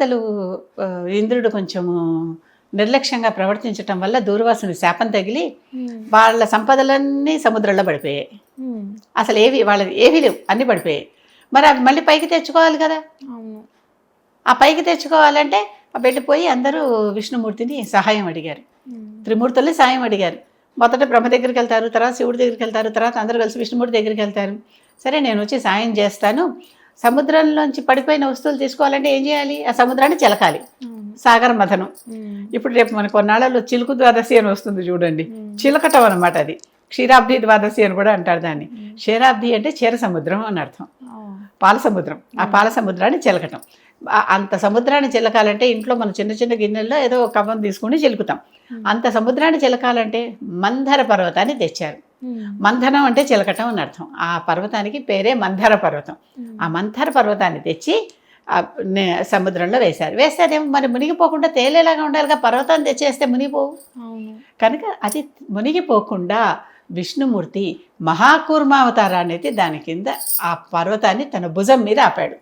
దేవతలు ఇంద్రుడు కొంచెము నిర్లక్ష్యంగా ప్రవర్తించటం వల్ల దూర్వాసుని శాపం తగిలి వాళ్ళ సంపదలన్నీ సముద్రంలో పడిపోయాయి. అసలు వాళ్ళది ఏవి లేవు, అన్నీ పడిపోయాయి. మరి అవి మళ్ళీ పైకి తెచ్చుకోవాలి కదా. ఆ పైకి తెచ్చుకోవాలంటే వెళ్ళిపోయి అందరూ విష్ణుమూర్తిని సహాయం అడిగారు. త్రిమూర్తుల్ని సాయం అడిగారు. మొదట బ్రహ్మ దగ్గరికి వెళ్తారు, తర్వాత శివుడి దగ్గరికి వెళ్తారు, తర్వాత అందరూ కలిసి విష్ణుమూర్తి దగ్గరికి వెళ్తారు. సరే నేను వచ్చి సాయం చేస్తాను, సముద్రంలోంచి పడిపోయిన వస్తువులు తీసుకోవాలంటే ఏం చేయాలి? ఆ సముద్రాన్ని చిలకాలి, సాగర మథనం. ఇప్పుడు రేపు మనకు కొన్నాళ్ళలో చిలుకు ద్వాదశి అని వస్తుంది చూడండి, చిలకటం అనమాట. అది క్షీరాబ్ది ద్వాదశి అని కూడా అంటారు దాన్ని. క్షీరాబ్ది అంటే క్షీర సముద్రం అని అర్థం, పాల సముద్రం. ఆ పాల సముద్రాన్ని చిలకటం. అంత సముద్రాన్ని చిలకాలంటే ఇంట్లో మనం చిన్న చిన్న గిన్నెల్లో ఏదో ఒక కవ్వం తీసుకుని చిలుకుతాం. అంత సముద్రాన్ని చిలకాలంటే మంధర పర్వతాన్ని తెచ్చారు. మంథనం అంటే చిలకటం అని అర్థం. ఆ పర్వతానికి పేరే మంధర పర్వతం. ఆ మంధర పర్వతాన్ని తెచ్చి సముద్రంలో వేశారు. వేస్తే అదేమో మరి మునిగిపోకుండా తేలేలాగా ఉండాలిగా, పర్వతాన్ని తెచ్చేస్తే మునిగిపోవు. కనుక అది మునిగిపోకుండా విష్ణుమూర్తి మహాకూర్మావతారాన్ని దాని కింద ఆ పర్వతాన్ని తన భుజం మీద ఆపాడు.